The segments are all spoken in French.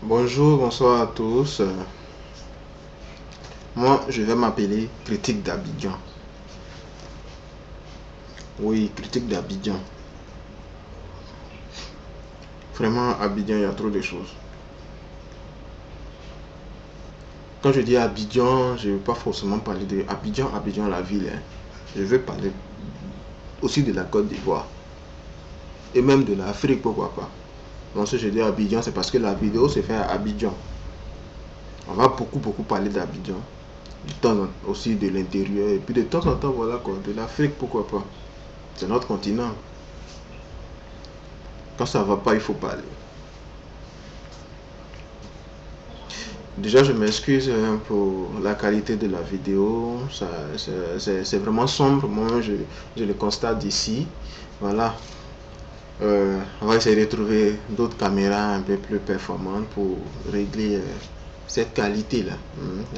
Bonjour, bonsoir à tous. Moi, je vais m'appeler Critique d'Abidjan. Oui, Critique d'Abidjan. Vraiment, Abidjan, il y a trop de choses. Quand je dis Abidjan, je ne veux pas forcément parler de Abidjan, la ville. Je veux parler aussi de la Côte d'Ivoire. Et même de l'Afrique, pourquoi pas. Donc, si je dis Abidjan, c'est parce que la vidéo se fait à Abidjan. On va beaucoup parler d'Abidjan. Du temps aussi de l'intérieur. Et puis de temps en temps, voilà quoi, de l'Afrique, pourquoi pas. C'est notre continent. Quand ça va pas, il faut parler. Déjà, je m'excuse pour la qualité de la vidéo. C'est vraiment sombre. Moi, je le constate d'ici. Voilà. On va essayer de trouver d'autres caméras un peu plus performantes pour régler cette qualité-là.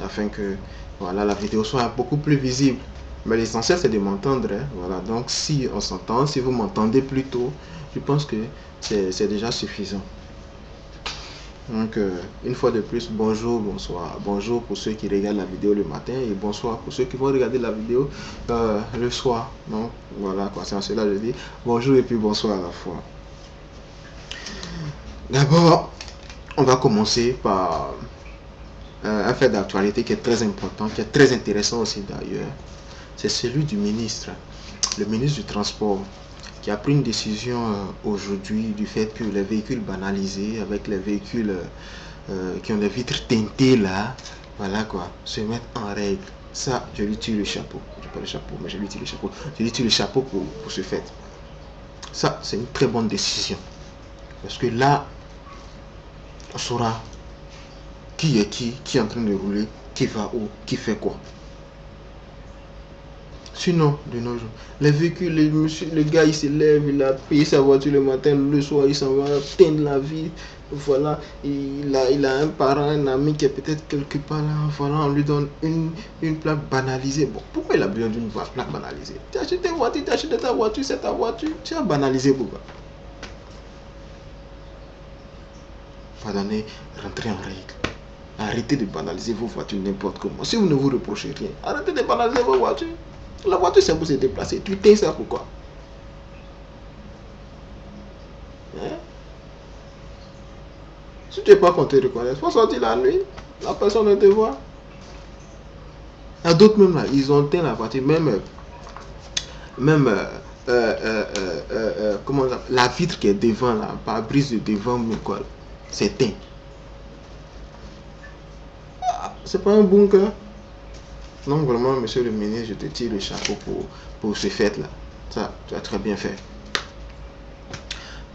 Afin que voilà, la vidéo soit beaucoup plus visible. Mais l'essentiel, c'est de m'entendre. Voilà. Donc, si on s'entend, si vous m'entendez plus tôt, je pense que c'est déjà suffisant. Donc, une fois de plus, bonjour, bonsoir. Bonjour pour ceux qui regardent la vidéo le matin et bonsoir pour ceux qui vont regarder la vidéo le soir. Donc, voilà, quoi, c'est en cela que je dis bonjour et puis bonsoir à la fois. D'abord, on va commencer par un fait d'actualité qui est très important, qui est très intéressant aussi d'ailleurs. C'est celui du ministre, le ministre du Transport, qui a pris une décision aujourd'hui du fait que les véhicules banalisés, avec les véhicules qui ont des vitres teintées là, voilà quoi, se mettent en règle. Ça, je lui tire le chapeau. Je pas le chapeau, mais je lui tire le chapeau. Je lui tire le chapeau pour ce fait. Ça, c'est une très bonne décision. Parce que là, on saura qui est en train de rouler, qui va où, qui fait quoi. Sinon, de nos jours, les véhicules, le gars il se lève, il a payé sa voiture le matin, le soir il s'en va teindre la vie. Voilà, il a un parent, un ami qui est peut-être quelque part là. Voilà, on lui donne une plaque banalisée. Bon, pourquoi il a besoin d'une plaque banalisée? Tu as acheté une voiture, tu as acheté ta voiture, c'est ta voiture. Tu as banalisé pourquoi? Pardonnez, rentrez en règle. Arrêtez de banaliser vos voitures n'importe comment. Si vous ne vous reprochez rien, arrêtez de banaliser vos voitures. La voiture, c'est pour se déplacer. Tu teins ça pourquoi? Hein? Si tu n'es pas qu'on te reconnaisse, il faut sortir la nuit. La personne ne te voit. Il y a d'autres même là, ils ont teint la voiture. Même comment ça, la vitre qui est devant, là, par brise de devant, quoi, c'est teint. Ah, c'est pas un bon cœur. Donc vraiment, monsieur le ministre, je te tire le chapeau pour ce fait-là. Ça, tu as très bien fait.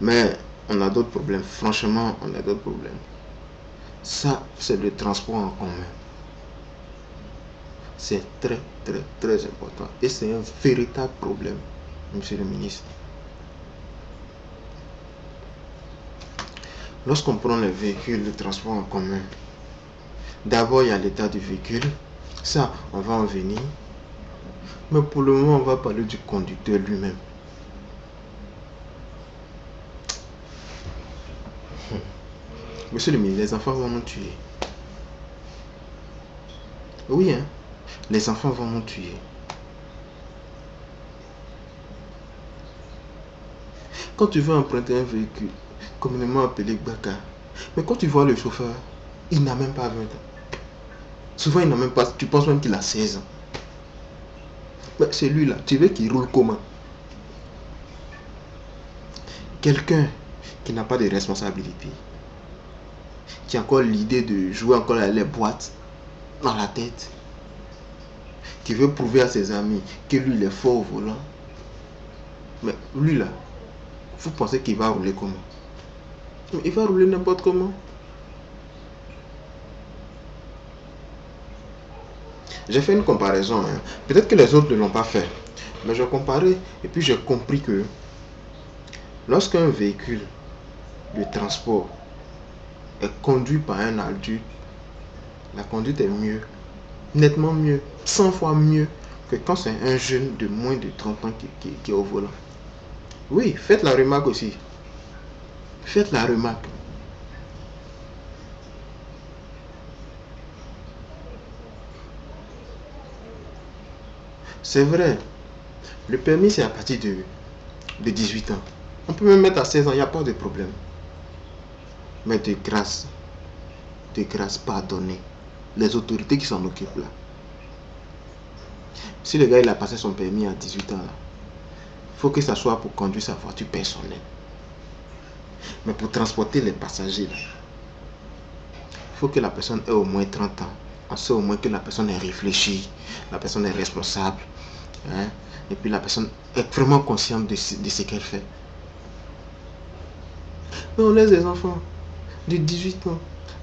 Mais on a d'autres problèmes. Franchement, on a d'autres problèmes. Ça, c'est le transport en commun. C'est très important. Et c'est un véritable problème, monsieur le ministre. Lorsqu'on prend les véhicules de transport en commun, d'abord il y a l'état du véhicule. Ça, on va en venir. Mais pour le moment, on va parler du conducteur lui-même. Monsieur le ministre, les enfants vont nous tuer. Oui, hein. Les enfants vont nous tuer. Quand tu veux emprunter un véhicule, communément appelé Baka, mais quand tu vois le chauffeur, il n'a même pas 20 ans. Souvent, il n'a même pas, tu penses même qu'il a 16 ans. Mais c'est lui là, tu veux qu'il roule comment? Quelqu'un qui n'a pas de responsabilité, qui a encore l'idée de jouer encore à les boîtes dans la tête, qui veut prouver à ses amis que lui il est fort au volant. Mais lui là, vous pensez qu'il va rouler comment? Mais il va rouler n'importe comment. J'ai fait une comparaison. Peut-être que les autres ne l'ont pas fait. Mais j'ai comparé et puis j'ai compris que lorsqu'un véhicule de transport est conduit par un adulte, la conduite est mieux, nettement mieux, 100 fois mieux que quand c'est un jeune de moins de 30 ans qui est au volant. Oui, faites la remarque aussi. Faites la remarque. C'est vrai. Le permis, c'est à partir de 18 ans. On peut même mettre à 16 ans, il n'y a pas de problème. Mais de grâce, pardonnez les autorités qui s'en occupent là. Si le gars il a passé son permis à 18 ans là, il faut que ça soit pour conduire sa voiture personnelle. Mais pour transporter les passagers là, il faut que la personne ait au moins 30 ans. On sait au moins que la personne est réfléchie, la personne est responsable, hein, et puis la personne est vraiment consciente de ce qu'elle fait. Mais on laisse les enfants de 18 ans,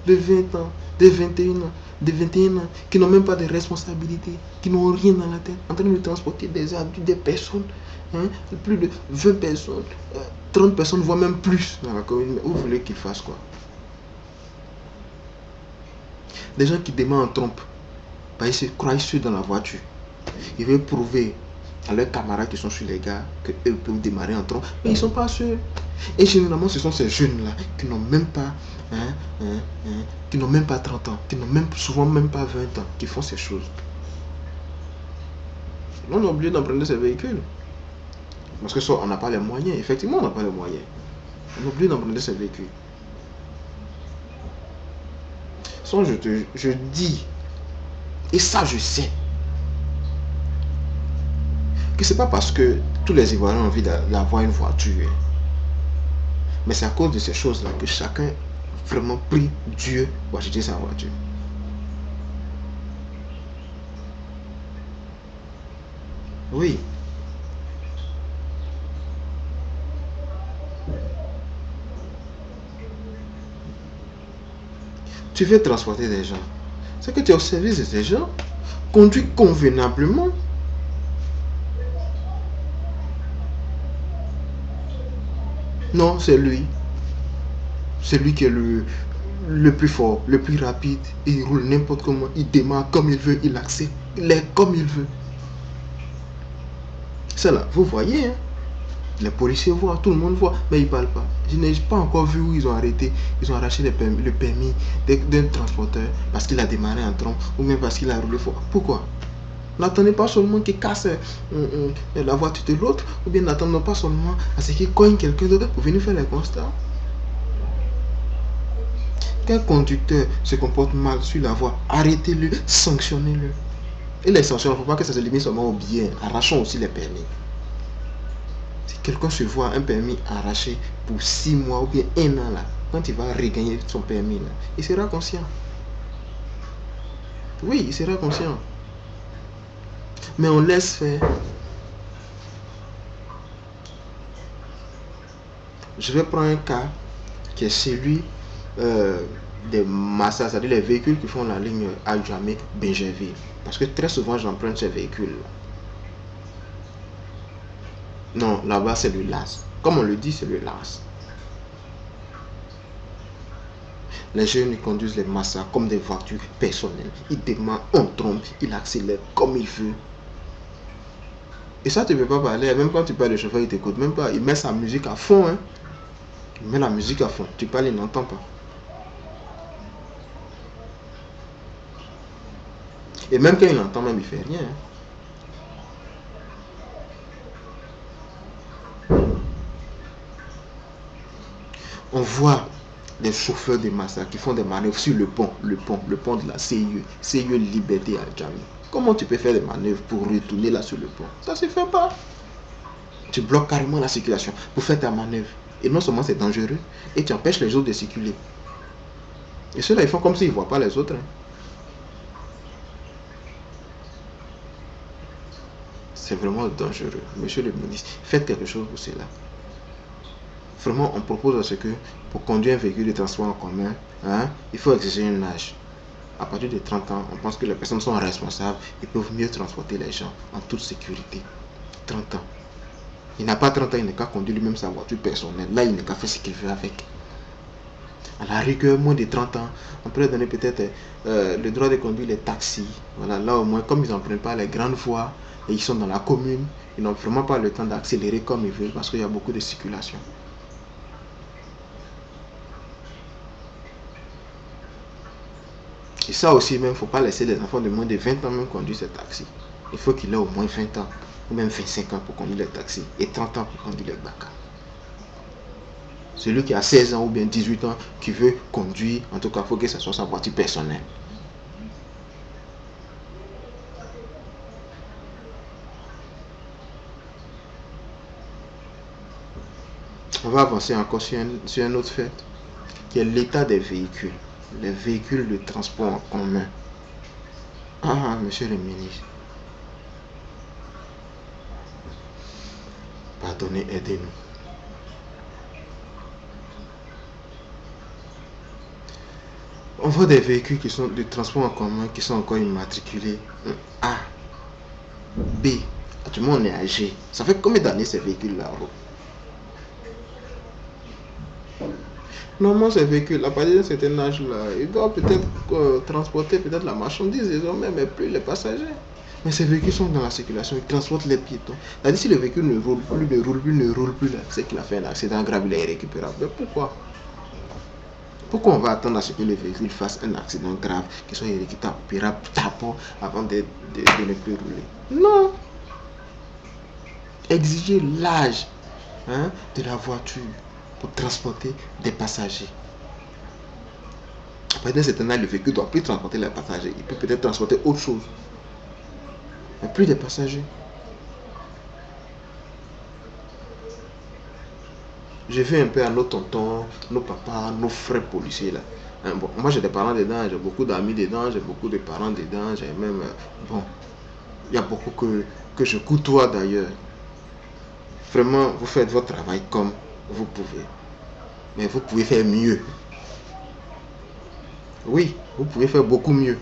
de 20 ans, de 21 ans, de 21 ans, qui n'ont même pas de responsabilité, qui n'ont rien dans la tête, en train de transporter des adultes, des personnes, hein, plus de 20 personnes, 30 personnes, voire même plus dans la commune. Mais où vous voulez qu'ils fassent quoi? Des gens qui démarrent en trompe, ils se croient sûrs dans la voiture. Ils veulent prouver à leurs camarades qui sont sur les gars qu'eux peuvent démarrer en trompe, mais ils ne sont pas sûrs. Et généralement, ce sont ces jeunes-là qui n'ont même pas, qui n'ont même pas 30 ans, qui n'ont souvent même pas 20 ans, qui font ces choses. On a oublié d'emprunter ces véhicules. Parce que ça, on n'a pas les moyens. Effectivement, on n'a pas les moyens. On a oublié d'emprunter ces véhicules. Ça, je dis, et ça, je sais, que c'est pas parce que tous les Ivoiriens ont envie d'avoir une voiture. Mais c'est à cause de ces choses-là que chacun vraiment prie Dieu pour acheter sa voiture. Oui. Tu veux transporter des gens. C'est que tu es au service de ces gens. Conduis convenablement. Non, c'est lui. C'est lui qui est le plus fort, le plus rapide. Il roule n'importe comment. Il démarre comme il veut. Il accède. Il est comme il veut. C'est là, vous voyez, hein? Les policiers voient, tout le monde voit, mais ils ne parlent pas. Je n'ai pas encore vu où ils ont arrêté, ils ont arraché le permis d'un transporteur parce qu'il a démarré en trompe ou même parce qu'il a roulé fort. Pourquoi? N'attendez pas seulement qu'il casse la voiture de l'autre, ou bien n'attendons pas seulement à ce qu'il cogne quelqu'un d'autre pour venir faire les constats. Qu'un conducteur se comporte mal sur la voie, arrêtez-le, sanctionnez-le. Et les sanctions, il ne faut pas que ça se limite seulement au bien, arrachons aussi les permis. Si quelqu'un se voit un permis arraché pour 6 mois ou bien 1 an là, quand il va regagner son permis là, il sera conscient. Oui, il sera conscient. Mais on laisse faire. Je vais prendre un cas qui est celui des massas, c'est-à-dire les véhicules qui font la ligne Adjamé-Bingerville. Parce que très souvent j'emprunte ces véhicules. Non, là-bas c'est le LAS. Comme on le dit, c'est le LAS. Les jeunes conduisent les massas comme des voitures personnelles. Ils démarrent en trompe, ils accélèrent comme ils veulent. Et ça, tu ne peux pas parler. Même quand tu parles, le chauffeur, il t'écoute même pas. Il met sa musique à fond. Hein. Il met la musique à fond. Tu parles, il n'entend pas. Et même quand il entend, même il fait rien. On voit des chauffeurs de massas qui font des manœuvres sur le pont de la CIE Liberté à Djamé. Comment tu peux faire des manœuvres pour retourner là sur le pont? Ça ne se fait pas. Tu bloques carrément la circulation pour faire ta manœuvre. Et non seulement c'est dangereux, et tu empêches les autres de circuler. Et ceux-là, ils font comme s'ils ne voient pas les autres. Hein. C'est vraiment dangereux. Monsieur le ministre, faites quelque chose pour cela. Vraiment, on propose à ce que pour conduire un véhicule de transport en commun, hein, il faut exiger un âge. À partir de 30 ans, on pense que les personnes sont responsables et peuvent mieux transporter les gens en toute sécurité. 30 ans. Il n'a pas 30 ans, il n'a qu'à conduire lui-même sa voiture personnelle. Là, il n'a qu'à faire ce qu'il veut avec. À la rigueur, moins de 30 ans, on peut leur donner peut-être le droit de conduire les taxis. Voilà, là au moins, comme ils n'empruntent pas les grandes voies et ils sont dans la commune, ils n'ont vraiment pas le temps d'accélérer comme ils veulent parce qu'il y a beaucoup de circulation. Et ça aussi, même, il ne faut pas laisser les enfants de moins de 20 ans même conduire ces taxis. il faut qu'il ait au moins 20 ans, ou même 25 ans pour conduire les taxis, et 30 ans pour conduire les baka. Celui qui a 16 ans ou bien 18 ans, qui veut conduire, en tout cas, il faut que ce soit sa voiture personnelle. On va avancer encore sur un autre fait, qui est l'état des véhicules. Les véhicules de transport en commun. Ah, monsieur le ministre. Pardonnez, aidez-nous. On voit des véhicules qui sont de transport en commun qui sont encore immatriculés A, B. Actuellement, on est âgé. Ça fait combien d'années ces véhicules-là? Normalement, ces véhicules, à partir d'un certain âge-là, ils doivent peut-être transporter peut-être la marchandise désormais, mais plus les passagers. Mais ces véhicules sont dans la circulation, ils transportent les piétons. C'est-à-dire si le véhicule ne roule plus, c'est qu'il a fait un accident grave, il est irrécupérable. Mais pourquoi? Pourquoi on va attendre à ce que le véhicule fasse un accident grave, qu'il soit irrécupérable d'abord avant de ne plus rouler? Non. Exiger l'âge de la voiture pour transporter des passagers. Après d'un certain âge, le véhicule ne doit plus transporter les passagers. Il peut peut-être transporter autre chose. Mais plus des passagers. J'ai vu un peu à nos tontons, nos papas, nos frères policiers là. Bon, moi j'ai des parents dedans, j'ai beaucoup d'amis dedans, j'ai beaucoup de parents dedans, j'ai même... bon, il y a beaucoup que je côtoie d'ailleurs. Vraiment, vous faites votre travail comme vous pouvez. Mais vous pouvez faire mieux. Oui, vous pouvez faire beaucoup mieux.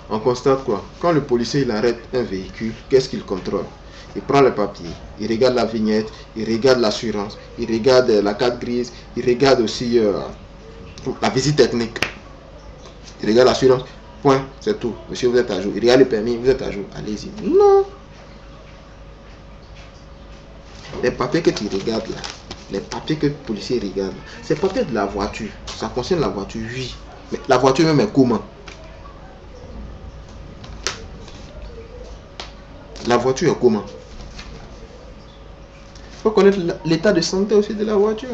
On constate quoi? Quand le policier il arrête un véhicule, qu'est-ce qu'il contrôle? Il prend le papier, il regarde la vignette, il regarde l'assurance, il regarde la carte grise, il regarde aussi la visite technique. Il regarde l'assurance, point, c'est tout. Monsieur, vous êtes à jour. Il regarde le permis, vous êtes à jour. Allez-y. Non. Les papiers que tu regardes là, les papiers que le policier regarde, c'est papier de la voiture. Ça concerne la voiture, oui. Mais la voiture même est comment? La voiture est comment? Il faut connaître l'état de santé aussi de la voiture.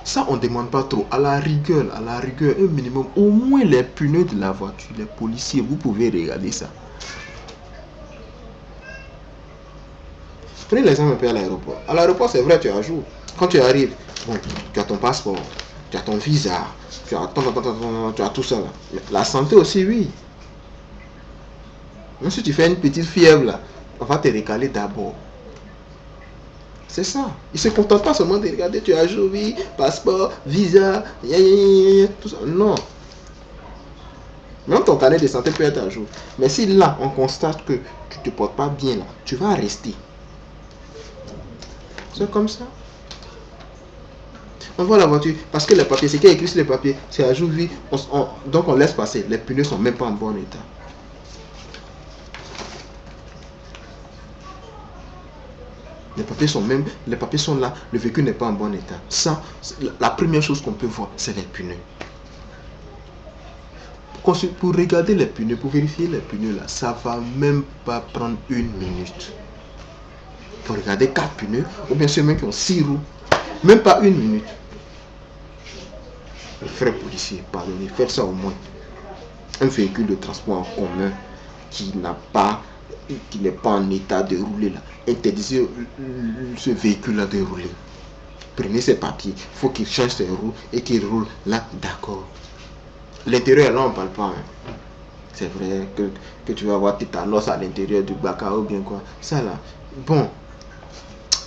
Ça, on ne demande pas trop. À la rigueur, un minimum, au moins les pneus de la voiture, les policiers, vous pouvez regarder ça. Prenez l'exemple un peu à l'aéroport. À l'aéroport, c'est vrai, tu es à jour. Quand tu arrives, bon, tu as ton passeport, tu as ton visa, tu as tout ça là. Mais la santé aussi, oui. Même si tu fais une petite fièvre là, on va te recaler d'abord. C'est ça. Ils ne se contentent pas seulement de regarder, tu as jour, oui, passeport, visa, tout ça. Non. Même ton carnet de santé peut être à jour. Mais si là, on constate que tu ne te portes pas bien là, tu vas rester. C'est comme ça. On voit la voiture, parce que les papiers, c'est qui a écrit sur les papiers, c'est à jour, oui, donc on laisse passer. Les pneus sont même pas en bon état. Les papiers sont là, le véhicule n'est pas en bon état. Ça, la première chose qu'on peut voir, c'est les pneus. Pour regarder les pneus, pour vérifier les pneus là, ça va même pas prendre 1 minute. Pour regarder 4 pneus, ou bien ceux qui ont 6 roues, même pas 1 minute. Les frères policiers, pardonnez, faites ça au moins. Un véhicule de transport en commun qui n'est pas en état de rouler là, interdisez ce véhicule là de rouler. Prenez ses papiers, il faut qu'il change ses roues et qu'il roule là, d'accord. L'intérieur là on ne parle pas. C'est vrai que tu vas avoir tétanos à l'intérieur du baka ou bien quoi. Ça là, bon,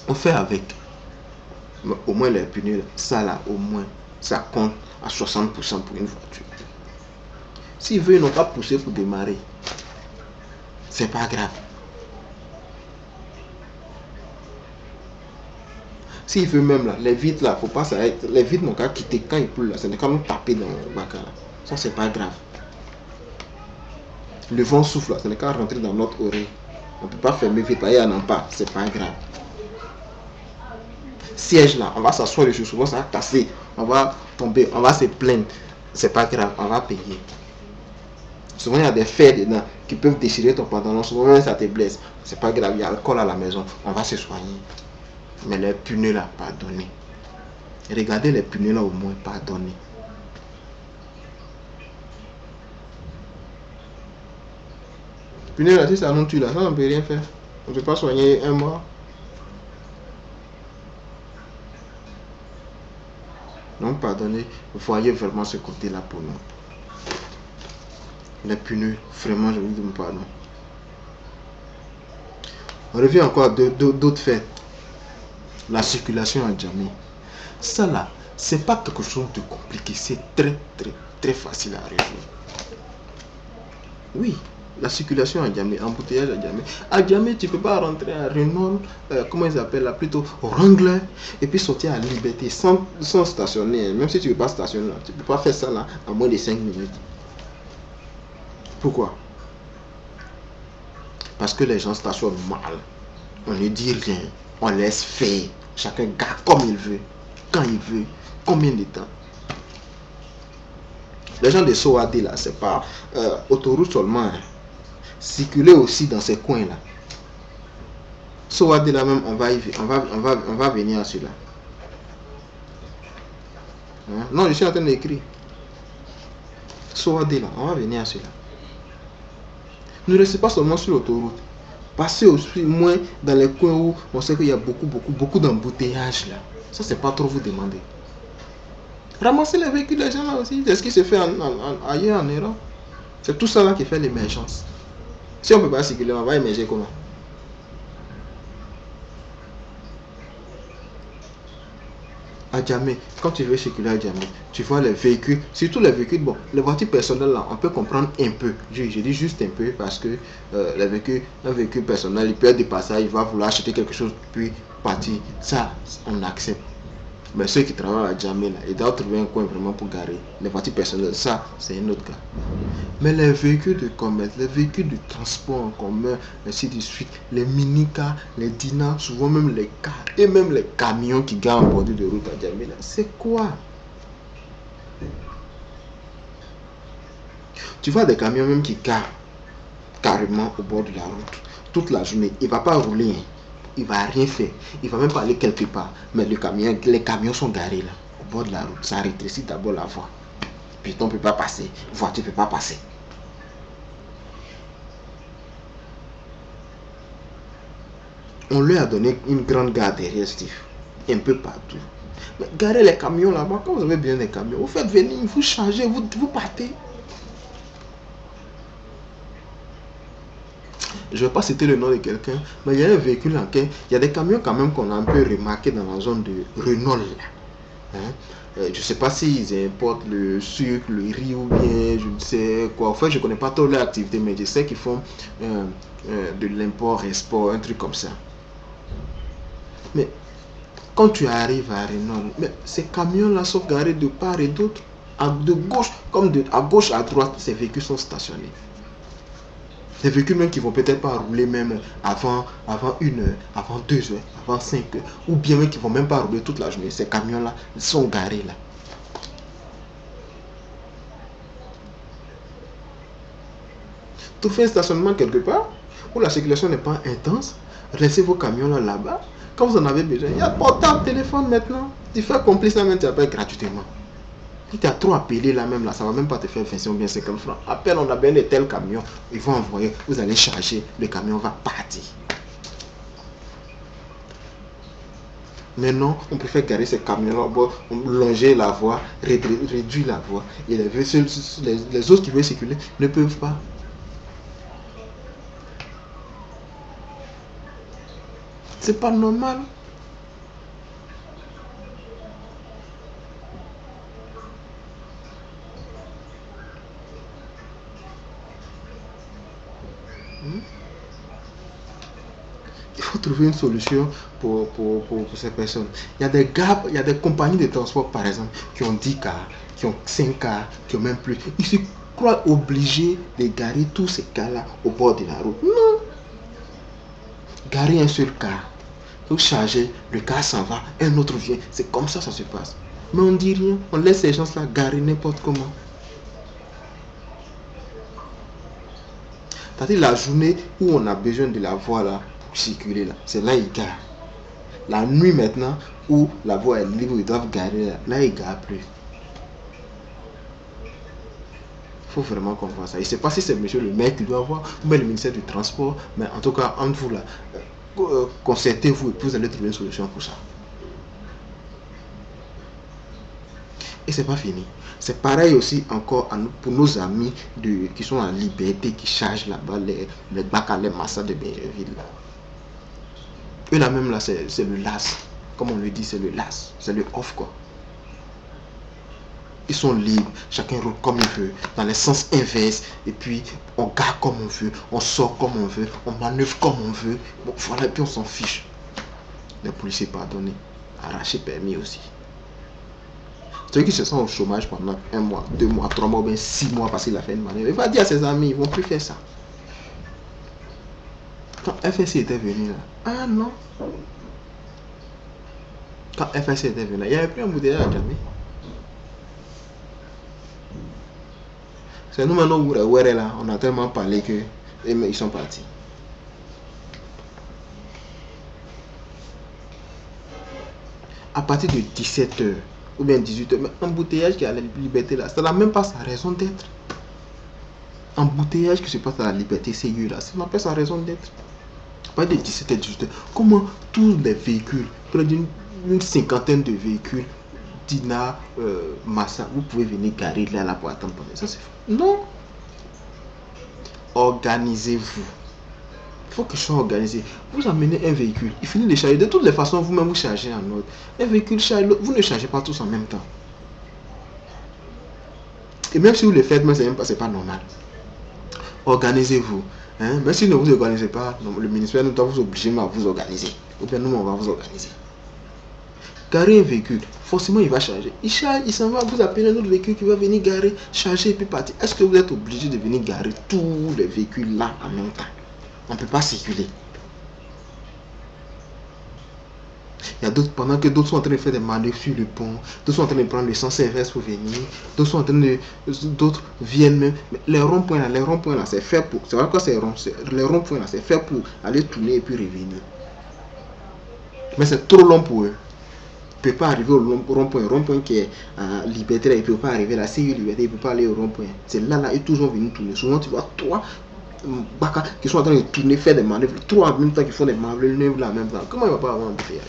on fait avec. Mais au moins les pneus, ça là, au moins, ça compte à 60% pour une voiture. S'ils veulent, ils n'ont pas poussé pour démarrer. C'est pas grave. S'il veut même là, les vitres là, faut pas s'arrêter. Les vitres n'ont qu'à quitter quand il pleut là. Ce n'est qu'à nous taper dans le baka là. Ça c'est pas grave. Le vent souffle là, ce n'est qu'à rentrer dans notre oreille. On ne peut pas fermer vite, il y en a pas, c'est pas grave. Siège là, on va s'asseoir dessus, souvent ça va casser, on va tomber, on va se plaindre. C'est pas grave, on va payer. Souvent, il y a des fers dedans qui peuvent déchirer ton pantalon. Souvent, même ça te blesse. C'est pas grave, il y a alcool à la maison. On va se soigner. Mais les punais là, pardonnez. Regardez les punais là au moins, pardonnez. Punais là, si ça nous tue là, ça on ne peut rien faire. On ne peut pas soigner un mort. Donc, pardonnez, vous voyez vraiment ce côté là pour nous. Les punais, vraiment, je vous demande pardon. On revient encore à d'autres faits. La circulation à Djamé. Ça là, c'est pas quelque chose de compliqué, c'est très facile à résoudre. Oui, la circulation à Djamé, embouteillage à Djamé. À Djamé, tu peux pas rentrer à Renault, comment ils appellent là, plutôt Wrangler, et puis sortir à Liberté sans stationner. Même si tu veux pas stationner là, tu peux pas faire ça là en moins de 5 minutes. Pourquoi? Parce que les gens stationnent mal. On ne dit rien, on laisse faire. Chacun garde comme il veut, quand il veut, combien de temps. Les gens de Soade là, c'est pas autoroute seulement. Hein. Circuler aussi dans ces coins là. Soade là même, on va venir à celui-là. Hein? Non, je suis en train d'écrire. Soade là, on va venir à celui-là. Ne restez pas seulement sur l'autoroute. Passez aussi moins dans les coins où on sait qu'il y a beaucoup d'embouteillages là. Ça, c'est pas trop vous demander. Ramasser les véhicules des gens là aussi. C'est ce qui se fait ailleurs en Europe. C'est tout ça là qui fait l'émergence. Si on ne peut pas circuler, on va émerger comment? À Djamé, quand tu veux circuler à Djamé, tu vois les véhicules, surtout les véhicules, bon, les voitures personnelles là, on peut comprendre un peu. Je dis juste un peu parce que les véhicules, un véhicule personnel, il peut être dépassé, il va vouloir acheter quelque chose puis partir. Ça, on accepte. Mais ceux qui travaillent à Djamé là, ils doivent trouver un coin vraiment pour garer. Les voitures personnelles, ça, c'est un autre cas. Mais les véhicules de commerce, les véhicules de transport en commun, ainsi de suite, les mini-cars, les dinars, souvent même les cars et même les camions qui garent en bordure de route à Djamé là, c'est quoi? Tu vois des camions même qui garent carrément au bord de la route toute la journée. Il ne va pas rouler, hein. Il ne va rien faire. Il ne va même pas aller quelque part. Mais les camions sont garés là, au bord de la route. Ça rétrécit d'abord la voie. Piéton ne peut pas passer. Voiture ne peut pas passer. On lui a donné une grande gare derrière Steve. Un peu partout. Mais garez les camions là-bas. Quand vous avez besoin des camions, vous faites venir, vous chargez, vous partez. Je ne vais pas citer le nom de quelqu'un, mais il y a un véhicule en quai. Il y a des camions quand même qu'on a un peu remarqué dans la zone de Renault. Hein? Je ne sais pas s'ils importent le sucre, le riz ou bien je ne sais quoi. En fait, je ne connais pas trop leur activité, mais je sais qu'ils font de l'import-export, un truc comme ça. Mais quand tu arrives à Renault, mais ces camions-là sont garés de part et d'autre, de gauche comme à gauche, à droite, ces véhicules sont stationnés. Des véhicules même qui vont peut-être pas rouler même avant 1 heure, avant 2 heures, avant 5 heures, ou bien même qui vont même pas rouler toute la journée. Ces camions-là sont garés là. Trouvez un stationnement quelque part où la circulation n'est pas intense. Laissez vos camions là-bas. Quand vous en avez besoin, il y a portable, téléphone maintenant. Tu fais accomplir ça même, tu appelles gratuitement. Si tu as trop appelé là même, là, ça ne va même pas te faire 25 ou bien 50 francs. Appelle, on a bien de tels camions. Ils vont envoyer, vous allez charger, le camion va partir. Maintenant, on préfère garer ces camions-là, longer la voie, réduire la voie. Et les autres qui veulent circuler ne peuvent pas. C'est pas normal. Il faut trouver une solution pour ces personnes. Il y a des gars, il y a des compagnies de transport, par exemple, qui ont 10 cars, qui ont 5 cars, qui ont même plus. Ils se croient obligés de garer tous ces cars-là au bord de la route. Non. Garer un seul car, vous chargez, le car s'en va, un autre vient. C'est comme ça se passe. Mais on ne dit rien. On laisse ces gens-là garer n'importe comment. C'est-à-dire la journée où on a besoin de la voie là, pour circuler là, c'est là ils garent. La nuit maintenant, où la voie est libre, ils doivent garer là, là ils garent plus. Il faut vraiment qu'on voit ça. Je ne sais pas si c'est monsieur le maire qui doit voir, ou bien le ministère du Transport, mais en tout cas, entre vous là, concertez-vous et puis vous allez trouver une solution pour ça. Et c'est pas fini. C'est pareil aussi encore pour nos amis qui sont en liberté, qui chargent là-bas les bacs à les massas de Béréville. Eux là même là, c'est le LAS. Comme on le dit, c'est le LAS. C'est le off quoi. Ils sont libres, chacun roule comme il veut, dans les sens inverses, et puis on gare comme on veut, on sort comme on veut, on manœuvre comme on veut. Bon, voilà, et puis on s'en fiche. Les policiers pardonnés, arracher permis aussi. Ceux qui se sont au chômage pendant 1 mois, 2 mois, 3 mois, bien 6 mois parce qu'il a fait une manœuvre, il va dire à ses amis, ils ne vont plus faire ça. Quand FSC était venu là, ah non. Quand FSC était venu là, il n'y avait plus un bouteillage à jamais. C'est nous maintenant où là, on a tellement parlé que ils sont partis. À partir de 17h ou bien 18h, mais embouteillage qui est à la liberté là, ça n'a même pas sa raison d'être. Embouteillage qui se passe à la liberté, c'est là, ça n'a pas sa raison d'être. À partir de 17h, 18h, comment tous les véhicules, près d'une cinquantaine de véhicules, Dina, Massa, vous pouvez venir garer là pour attendre. Ça c'est faux. Non. Organisez-vous. Il faut que je sois organisé. Vous amenez un véhicule, il finit de charger. De toutes les façons, vous-même vous chargez en ordre. Un véhicule charge, vous ne chargez pas tous en même temps. Et même si vous le faites, mais c'est pas normal. Organisez-vous. Hein? Même si ne vous organisez pas, le ministère nous doit vous obliger à vous organiser. Ou bien nous, on va vous organiser. Garer un véhicule, forcément il va charger. Il charge, il s'en va, vous appelez un autre véhicule qui va venir garer, charger et puis partir. Est-ce que vous êtes obligé de venir garer tous les véhicules là en même temps? On ne peut pas circuler. Il y a d'autres, pendant que d'autres sont en train de faire des manœuvres sur le pont, d'autres sont en train de prendre le sens inverse pour venir, d'autres sont en train de, d'autres viennent même. Les ronds-points là, c'est fait pour, c'est vrai quoi c'est rond, les ronds-points là, c'est fait pour aller tourner et puis revenir. Mais c'est trop long pour eux. Il ne peut pas arriver au rond-point qui est à Liberté, là, il ne peut pas arriver là, si Liberté, il ne peut pas aller au rond-point. C'est là, ils toujours venus tourner. Souvent, tu vois, toi, Baka, qui sont en train de tourner, faire des manœuvres, trois en même temps qui font des manœuvres là en même temps. Comment il ne va pas avoir un bouteillage?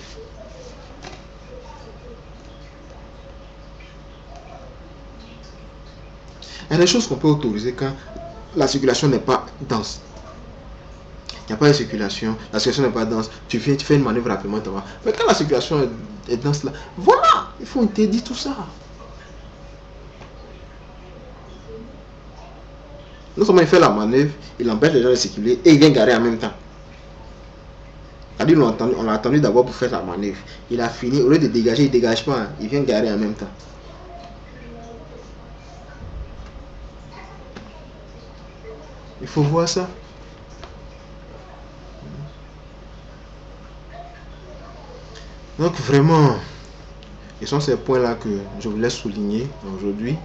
Il y a des choses qu'on peut autoriser quand la circulation n'est pas dense. Il n'y a pas de circulation, la circulation n'est pas dense, tu viens, tu fais une manœuvre rapidement, tu vas. Mais quand la circulation est dense là, voilà, il faut interdire tout ça. Non seulement il fait la manœuvre, il empêche les gens de circuler et il vient garer en même temps. C'est-à-dire on l'a attendu d'abord pour faire la manœuvre. Il a fini, au lieu de dégager, il ne dégage pas, hein. Il vient garer en même temps. Il faut voir ça. Donc vraiment, ce sont ces points-là que je voulais souligner aujourd'hui.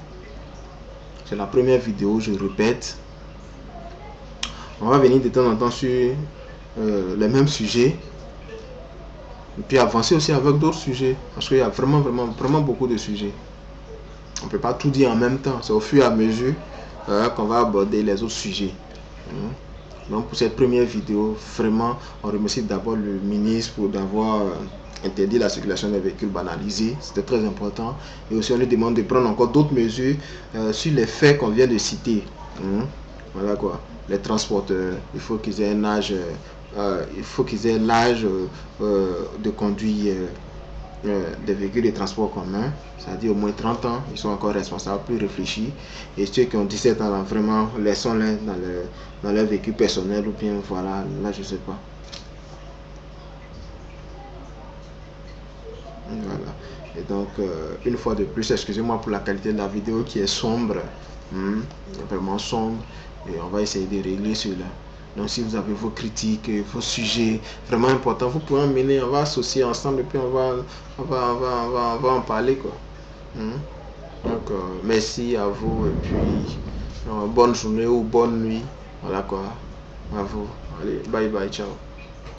C'est la première vidéo, je répète. On va venir de temps en temps sur les mêmes sujets. Et puis avancer aussi avec d'autres sujets. Parce qu'il y a vraiment beaucoup de sujets. On ne peut pas tout dire en même temps. C'est au fur et à mesure qu'on va aborder les autres sujets. Donc pour cette première vidéo, vraiment, on remercie d'abord le ministre pour d'avoir interdit la circulation des véhicules banalisés. C'était très important. Et aussi on lui demande de prendre encore d'autres mesures sur les faits qu'on vient de citer. Voilà quoi. Les transporteurs, il faut qu'ils aient un âge, l'âge de conduire des véhicules de transport commun, c'est-à-dire au moins 30 ans, ils sont encore responsables, plus réfléchis. Et ceux qui ont 17 ans, là, vraiment, laissons-les dans leur véhicule personnel ou bien, voilà, là, je sais pas. Voilà. Et donc, une fois de plus, excusez-moi pour la qualité de la vidéo qui est sombre, vraiment sombre, et on va essayer de régler cela. Donc si vous avez vos critiques, vos sujets vraiment importants, vous pouvez emmener, on va associer ensemble et puis on va en parler quoi. Donc merci à vous et puis bonne journée ou bonne nuit. Voilà quoi. À vous. Allez, bye bye, ciao.